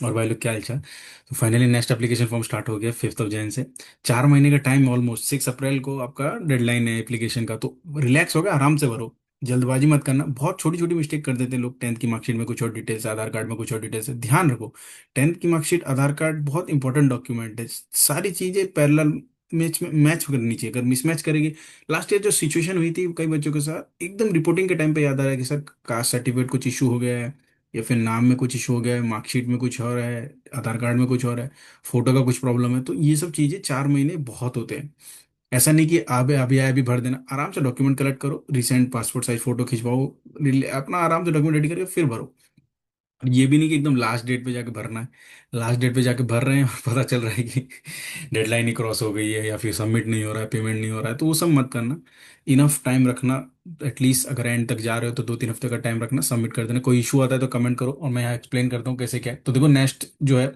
और भाई लोग क्या हाल चाल। तो finally next application form start हो गया 5 जैन से। 4 महीने का टाइम, ऑलमोस्ट 6 अप्रैल को आपका डेडलाइन है एप्लीकेशन का। तो रिलैक्स हो गया, आराम से भरो, जल्दबाजी मत करना। बहुत छोटी छोटी मिस्टेक कर देते हैं लोग। 10th की मार्कशीट में कुछ और डिटेल्स, आधार कार्ड में कुछ और डिटेल्स है, ध्यान रखो। 10th की मार्कशीट, आधार कार्ड बहुत इंपॉर्टेंट डॉक्यूमेंट है। सारी चीजें पैरेलल मैच में मैच करनी चाहिए। अगर मिसमैच करेगी, लास्ट ईयर जो सिचुएशन हुई थी कई बच्चों के साथ, एकदम रिपोर्टिंग के टाइम पे याद आ रहा है कि सर कास्ट सर्टिफिकेट कुछ इशू हो गया है, या फिर नाम में कुछ इशू हो गया है, मार्कशीट में कुछ और है, आधार कार्ड में कुछ और है, फोटो का कुछ प्रॉब्लम है। तो ये सब चीजें 4 महीने बहुत होते हैं। ऐसा नहीं कि अभी अभी आया अभी भर देना। आराम से डॉक्यूमेंट कलेक्ट करो, रिसेंट पासपोर्ट साइज फोटो खिंचवाओ, अपना आराम से डॉक्यूमेंट रेडी करके फिर भरो। ये भी नहीं कि एकदम लास्ट डेट पे जाके भरना है। लास्ट डेट पे जाके भर रहे हैं और पता चल रहा है कि डेडलाइन ही क्रॉस हो गई है, या फिर सबमिट नहीं हो रहा है, पेमेंट नहीं हो रहा है, तो वो सब मत करना। इनफ टाइम रखना। एटलीस्ट अगर एंड तक जा रहे हो तो 2-3 हफ्ते का टाइम रखना, सबमिट कर देना। कोई इशू आता है तो कमेंट करो और मैं यहाँ एक्सप्लेन करता हूँ कैसे क्या है। तो देखो, नेक्स्ट जो है,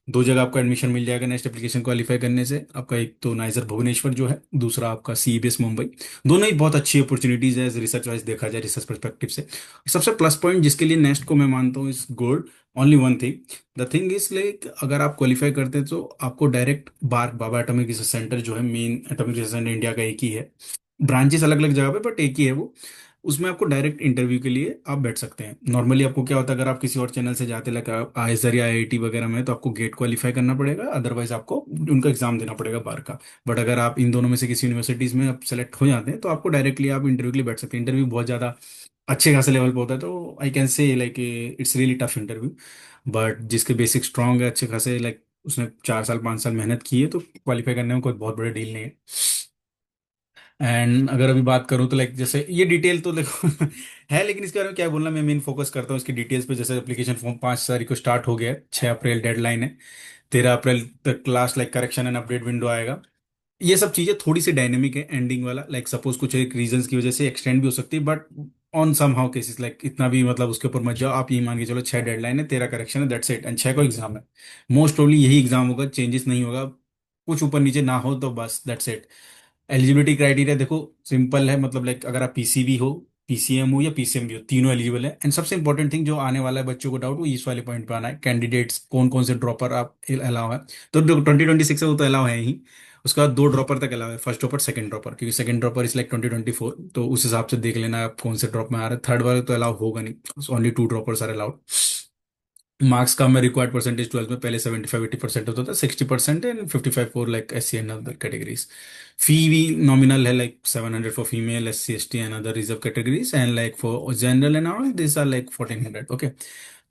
2 जगह आपका एडमिशन मिल जाएगा नेक्स्ट एप्लीकेशन क्वालिफाई करने से। आपका एक तो नाइजर भुवनेश्वर जो है, दूसरा आपका CBS मुंबई। दोनों ही बहुत अच्छी अपॉर्चुनिटीज है रिसर्च वाइज देखा जाए, रिसर्च परस्पेक्टिव से। सबसे प्लस पॉइंट जिसके लिए नेक्स्ट को मैं मानता हूँ इस gold, only one thing. The thing is like, अगर आप क्वालिफाई करते हैं तो आपको डायरेक्ट बार्क बाबा एटॉमिक रिसर्च सेंटर जो है, main atomic research centre India का एक ही है। ब्रांचेस अलग अलग जगह पे, बट एक ही है वो। उसमें आपको डायरेक्ट इंटरव्यू के लिए आप बैठ सकते हैं। नॉर्मली आपको क्या होता है, अगर आप किसी और चैनल से जाते, लाइक आईएसआर या IIT वगैरह में, तो आपको गेट क्वालिफाई करना पड़ेगा, अदरवाइज आपको उनका एग्जाम देना पड़ेगा बार का। बट अगर आप इन दोनों में से किसी यूनिवर्सिटीज में आप सेलेक्ट हो जाते हैं तो आपको डायरेक्टली आप इंटरव्यू के लिए बैठ सकते हैं। इंटरव्यू बहुत ज़्यादा अच्छे खासे लेवल पे होता है, तो I can say like it's really tough interview. But जिसके बेसिक स्ट्रांग है अच्छे खासे, लाइक उसने 4 साल 5 साल मेहनत की है, तो क्वालिफाई करने में कोई बहुत बड़ा डील नहीं है। एंड अगर अभी बात करूँ तो लाइक जैसे ये डिटेल तो देखो है, लेकिन इसके बारे में क्या बोलना, मैं मेन फोकस करता हूँ इसकी डिटेल्स पे। जैसे एप्लीकेशन फॉर्म 5 तारीख को स्टार्ट हो गया है, 6 अप्रैल डेडलाइन है। 13 अप्रैल तक last like correction and update window आएगा। ये सब चीजें थोड़ी सी डायनेमिक है, एंडिंग वाला, लाइक सपोज कुछ एक रीजंस की वजह से एक्सटेंड भी हो सकती है, but on some how cases, like इतना भी मतलब उसके ऊपर मत जाओ। आप ये मान के चलो 6 डेडलाइन है, 13 करेक्शन है, दैट्स इट, एंड 6 को एग्जाम है। मोस्ट ओनली यही एग्जाम होगा, चेंजेस नहीं होगा। कुछ ऊपर नीचे ना हो तो बस दैट्स इट। एलिजिबिलिटी क्राइटेरिया देखो, सिंपल है, मतलब लाइक अगर आप PCB हो, PCM हो या PCM भी हो, तीनों एलिजिबल है। एंड सबसे इंपॉर्टेंट थिंग जो आने वाला है बच्चों को डाउट, वो इस वाले पॉइंट पे आना है, कैंडिडेट्स कौन कौन से ड्रॉपर आप अलाउ है। तो जो 2026 है वो तो अलाउ है ही। उसके बाद 2 ड्रॉपर तक अलाउ है, फर्स्ट ड्रॉपर सेकंड ड्रॉपर, क्योंकि सेकंड ड्रॉपर इस लाइक 2024, तो उस हिसाब से देख लेना आप कौन से ड्रॉप में आ रहा है। थर्ड वाले तो अलाउ होगा नहीं, only 2 droppers are allowed. Marks का मैं रिक्वायर्ड परसेंटेज 12th में पहले 75-80% होता था, 60% and 55 for like SC and other categories. Fee भी नॉमिनल है, like 700 for female, SC ST and other reserve categories, and like for general and all this are like 1400। Okay.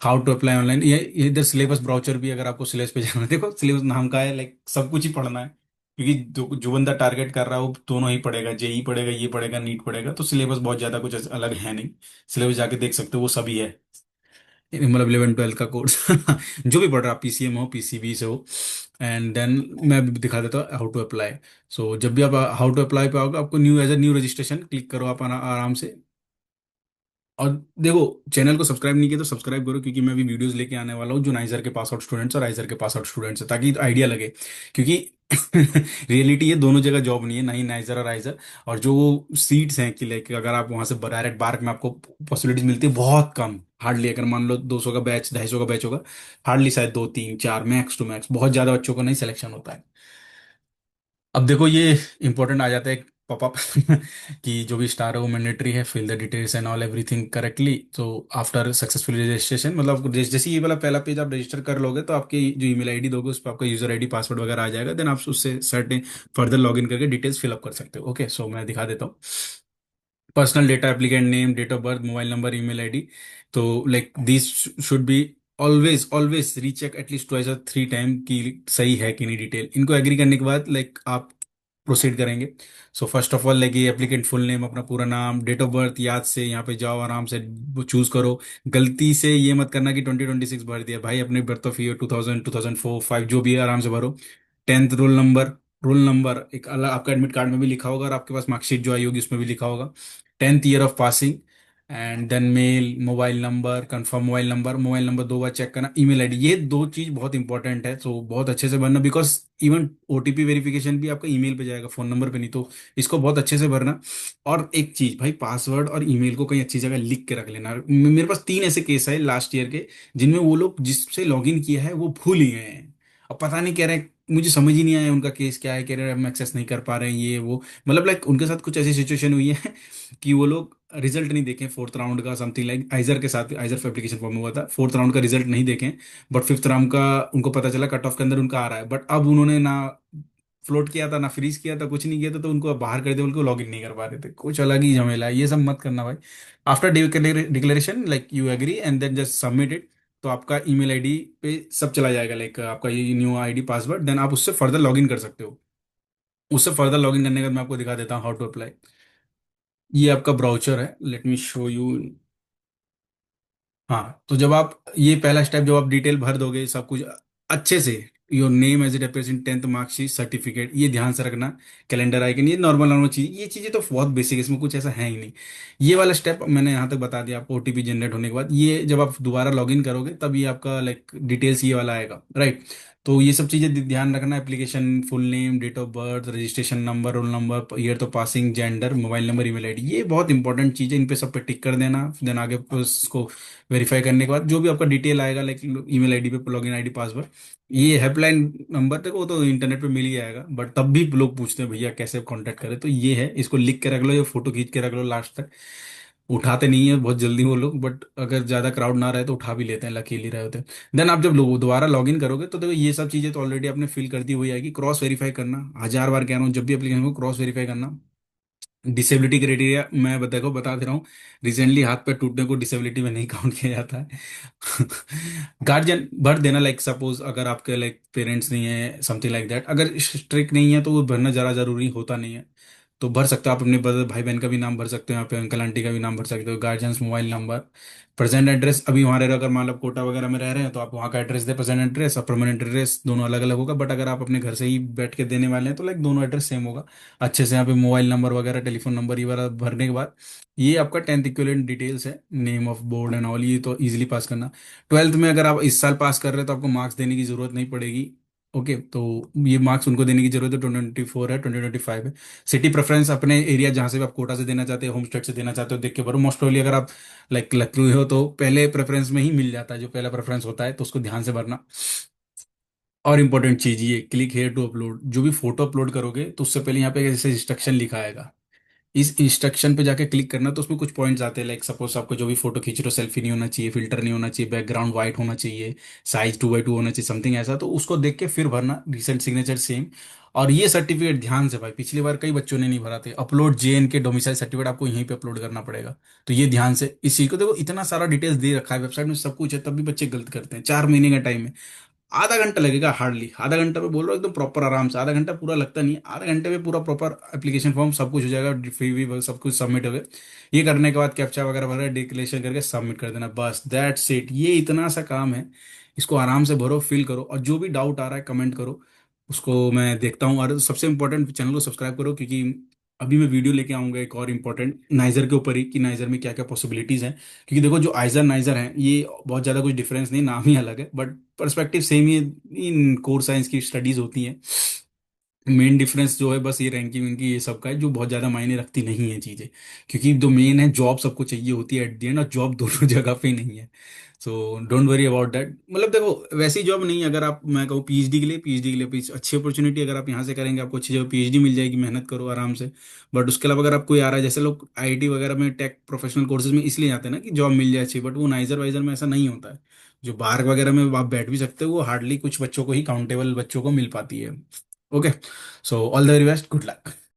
How to apply online, ये इधर syllabus brochure भी, अगर आपको syllabus पे जाना है, देखो सिलेबस नाम का है, लाइक सब कुछ ही पढ़ना है। क्योंकि जो बंदा टारगेट कर रहा है वो दोनों ही पढ़ेगा, JEE पढ़ेगा, ये पढ़ेगा, नीट पढ़ेगा, तो सिलेबस बहुत ज्यादा कुछ अलग है नहीं। सिलेबस जाके देख सकते हो, वो सभी है, मतलब 11 12 का कोर्स जो भी पढ़ रहा, PCM हो, PCB से हो। एंड देन मैं भी दिखा देता हूँ हाउ टू अप्लाई। सो जब भी आप हाउ टू अप्लाई पे आओगे, आपको new as a new registration click करो आप आराम से। और देखो, चैनल को सब्सक्राइब नहीं किया तो सब्सक्राइब करो, क्योंकि मैं भी वीडियोस लेके आने वाला हूँ जो नाइजर के पास आउट स्टूडेंट्स और आइजर के पास आउट स्टूडेंट्स है, ताकि आइडिया लगे। क्योंकि रियलिटी ये दोनों जगह जॉब नहीं है, ना ही नाइजर और आइजर। और जो सीट्स हैं कि लाइक अगर आप वहां से डायरेक्ट बार्क में आपको पॉसिबिलिटीज मिलती है बहुत कम, हार्डली। अगर मान लो 200 का बैच, 250 का बैच होगा, हार्डली शायद 2 3 4 मैक्स टू मैक्स, बहुत ज्यादा बच्चों को नहीं सिलेक्शन होता है। अब देखो ये इंपॉर्टेंट आ जाता है पॉपअप कि जो भी स्टार है वो मैंडेटरी है, fill the details and all everything correctly. तो आफ्टर सक्सेसफुल रजिस्ट्रेशन, मतलब जैसे ये वाला पहला पेज आप रजिस्टर कर लोगे, तो आपकी जो ईमेल आईडी दोगे उस पर आपका यूजर आईडी पासवर्ड वगैरह आ जाएगा। देन आप उससे सर्टेन फर्दर लॉगिन करके डिटेल्स फिलअप कर सकते हो। ओके, सो मैं दिखा देता हूँ। Personal data, applicant name, date of birth, mobile number, email ID. तो like this should be always always recheck at least twice और 3 टाइम की सही है कि नहीं डिटेल। इनको एग्री करने के बाद लाइक आप प्रोसीड करेंगे। So first of all like ये एप्लीकेंट फुल नेम, अपना पूरा नाम, डेट ऑफ बर्थ याद से यहाँ पे जाओ, आराम से चूज करो। गलती से ये मत करना कि 2026 भर दिया भाई, अपने बर्थ ऑफ ईयर 2000 2004 5 जो भी है आराम से भरो। 10th roll number, roll number एक अलग आपका एडमिट कार्ड में भी लिखा होगा, और आपके पास मार्कशीट जो आई होगी उसमें भी लिखा होगा। 10th year of passing, and then mail, mobile number, confirm mobile number 2 बार चेक करना, ईमेल आईडी, ये दो चीज बहुत इंपॉर्टेंट है। सो बहुत अच्छे से भरना, बिकॉज इवन ओटीपी वेरिफिकेशन भी आपका ईमेल पे जाएगा, फोन नंबर पे नहीं। तो इसको बहुत अच्छे से भरना। और एक चीज भाई, पासवर्ड और ईमेल को कहीं अच्छी जगह लिख के रख लेना। मेरे पास 3 ऐसे केस है लास्ट ईयर के, जिनमें वो लोग जिससे लॉगिन किया है वो भूल ही गए हैं। अब पता नहीं, कह रहे हैं मुझे समझ ही नहीं आया उनका केस क्या है, कह रहे हैं हम एक्सेस नहीं कर पा रहे हैं ये वो। मतलब लाइक उनके साथ कुछ ऐसी सिचुएशन हुई है कि वो लोग रिजल्ट नहीं देखें फोर्थ राउंड का, समथिंग लाइक आइजर के साथ, आइजर फॉर एप्लीकेशन फॉर्म हुआ था, फोर्थ राउंड का रिजल्ट नहीं देखें, बट फिफ्थ राउंड का उनको पता चला कट ऑफ के अंदर उनका आ रहा है, बट अब उन्होंने ना फ्लोट किया था, ना फ्रीज किया था, कुछ नहीं किया था, तो उनको अब बाहर कर दिया, उनको लॉग इन नहीं कर पा रहे थे। कुछ अलग ही झमेला है, ये सब मत करना भाई। After declaration like you agree and then just submit it, तो आपका ईमेल आईडी पे सब चला जाएगा, लाइक आपका ये न्यू आईडी पासवर्ड, देन आप उससे फर्दर लॉगिन कर सकते हो। उससे फर्दर लॉगिन करने का मैं आपको दिखा देता हूँ हाउ टू अप्लाई। ये आपका ब्राउचर है, लेट मी शो यू। हाँ, तो जब आप ये पहला स्टेप, जब आप डिटेल भर दोगे सब कुछ अच्छे से, your name as a present, 10th marksheet, certificate, ये ध्यान से रखना, कैलेंडर आइकन, ये नॉर्मल नॉर्मल चीज, ये चीजें तो बहुत बेसिक है, इसमें कुछ ऐसा है ही नहीं। ये वाला स्टेप मैंने यहाँ तक बता दिया आपको। ओटीपी जनरेट होने के बाद ये जब आप दोबारा लॉगिन करोगे तब ये आपका लाइक डिटेल्स ये वाला आएगा, राइट। तो ये सब चीजें ध्यान रखना, application full name, date of birth, registration number, roll number, year तो passing, gender, mobile number, email ID, ये बहुत इंपॉर्टेंट चीज़ है, इन पे सब पे टिक कर देना। देन आगे उसको वेरीफाई करने के बाद जो भी आपका डिटेल आएगा, लाइक ईमेल आईडी पे लॉगिन आईडी, पासवर्ड, ये हेल्पलाइन नंबर तक वो तो इंटरनेट पे मिल ही जाएगा, बट तब भी लोग पूछते हैं भैया कैसे कांटेक्ट करें, तो ये है, इसको लिख के रख लो या फोटो खींच के रख लो लास्ट तक। उठाते नहीं है बहुत जल्दी वो लोग, बट अगर ज्यादा क्राउड ना रहे तो उठा भी लेते हैं, लकीली रहे होते हैं। देन आप जब लोग दोबारा लॉगिन करोगे तो देखो ये सब चीजें तो ऑलरेडी आपने फिल कर दी हुई आएगी। क्रॉस वेरीफाई करना, 1000 बार कह रहा हूँ, जब भी एप्लीकेशन को क्रॉस वेरीफाई करना। डिसेबिलिटी क्राइटेरिया मैं देखो बता दे रहा हूँ, रिसेंटली हाथ पैर टूटने को डिसेबिलिटी में नहीं काउंट किया जाता है। गार्जियन भर देना, लाइक सपोज अगर आपके लाइक पेरेंट्स नहीं है, समथिंग लाइक दैट, अगर स्ट्रिक्ट नहीं है तो वो भरना जरा जरूरी होता नहीं है। तो भर सकते हो आप, अपने ब्रदर भाई बहन का भी नाम भर सकते हो, यहाँ पे अंकल आंटी का भी नाम भर सकते हो, guardians, mobile number, present address. अभी वहाँ रह रहे हो, अगर मान लो कोटा वगैरह में रह रहे हैं तो आप वहाँ का एड्रेस दे, प्रेजेंट एड्रेस और परमानेंट एड्रेस दोनों अलग अलग होगा, बट अगर आप अपने घर से ही बैठ के देने वाले हैं तो लाइक दोनों एड्रेस सेम होगा। अच्छे से यहाँ पे मोबाइल नंबर वगैरह, टेलीफोन नंबर, ये वाला भरने के बाद ये आपका 10th इक्विवेलेंट डिटेल्स है, name of board and all, ये तो इजीली पास करना। 12th में अगर आप इस साल पास कर रहे हैं तो आपको मार्क्स देने की जरूरत नहीं पड़ेगी। ओके, तो ये मार्क्स उनको देने की जरूरत है, 2024 है, 2025 है। सिटी प्रेफरेंस अपने एरिया जहाँ से भी आप कोटा से देना चाहते हो, होम स्टेट से देना चाहते हो, देख के भरो। मोस्ट प्रोबेबली अगर आप लाइक लखनऊ हो तो पहले प्रेफरेंस में ही मिल जाता है, जो पहला प्रेफरेंस होता है, तो उसको ध्यान से भरना। और इंपॉर्टेंट चीज ये, क्लिक हेयर टू अपलोड, जो भी फोटो अपलोड करोगे तो उससे पहले यहाँ पे जैसे इंस्ट्रक्शन लिखा आएगा, इस इंस्ट्रक्शन पे जाके क्लिक करना, तो उसमें कुछ पॉइंट्स आते हैं, लाइक सपोज आपको जो भी फोटो खींच रहे हो, सेल्फी नहीं होना चाहिए, फिल्टर नहीं होना चाहिए, बैकग्राउंड वाइट होना चाहिए, साइज 2x2 होना चाहिए, समथिंग ऐसा, तो उसको देख के फिर भरना, रिसेंट सिग्नेचर सेम। और ये सर्टिफिकेट ध्यान से भाई, पिछली बार कई बच्चों ने नहीं भरा थे, अपलोड जेएन के डोमिसाइल सर्टिफिकेट आपको यहीं पे अपलोड करना पड़ेगा। तो ये ध्यान से, इस चीज को देखो, इतना सारा डिटेल्स दे रखा है वेबसाइट में, सब कुछ है, तब भी बच्चे गलत करते हैं। 4 महीने का टाइम है, आधा घंटा लगेगा हार्डली, आधा घंटा पे बोल रहा हूँ एकदम प्रॉपर आराम से, आधा घंटा पूरा लगता नहीं है, आधे घंटे में पूरा प्रॉपर एप्लीकेशन फॉर्म सब कुछ हो जाएगा, फी वी सब कुछ सबमिट हो गए। ये करने के बाद कैप्चा वगैरह भरा, डिक्लेरेशन करके सबमिट कर देना, बस दैट्स इट, ये इतना सा काम है। इसको आराम से भरो, फिल करो, और जो भी डाउट आ रहा है कमेंट करो, उसको मैं देखता हूँ। और सबसे इंपॉर्टेंट, चैनल को सब्सक्राइब करो, क्योंकि अभी मैं वीडियो लेके आऊंगा एक और इम्पोर्टेंट नाइजर के ऊपर ही, कि नाइजर में क्या क्या पॉसिबिलिटीज हैं। क्योंकि देखो जो आइजर नाइजर हैं ये बहुत ज़्यादा कुछ डिफरेंस नहीं, नाम ही अलग है, but perspective same he in core science की स्टडीज होती हैं। मेन डिफरेंस जो है बस ये रैंकिंग विंकिंग ये सब का है, जो बहुत ज़्यादा मायने रखती नहीं है चीज़ें। क्योंकि जो मेन है, जॉब सबको चाहिए होती है एट द एंड, और जॉब दोनों जगह पे नहीं है। So don't worry about that. मतलब देखो वैसी जॉब नहीं है, अगर आप, मैं कहूँ पीएचडी के लिए अच्छी अपॉर्चुनिटी, अगर आप यहाँ से करेंगे आपको अच्छी जगह पीएचडी मिल जाएगी, मेहनत करो आराम से। बट उसके अलावा अगर आप कोई आ रहा है, जैसे लोग आईटी वगैरह में टेक प्रोफेशनल कोर्सेज में इसलिए आते हैं ना कि जॉब मिल जाए अच्छी, बट वो नाइजर वाइजर में ऐसा नहीं होता है। जो बाहर वगैरह में आप बैठ भी सकते हो, वो हार्डली कुछ बच्चों को ही, काउंटेबल बच्चों को मिल पाती है। Okay, so all the very best, good luck.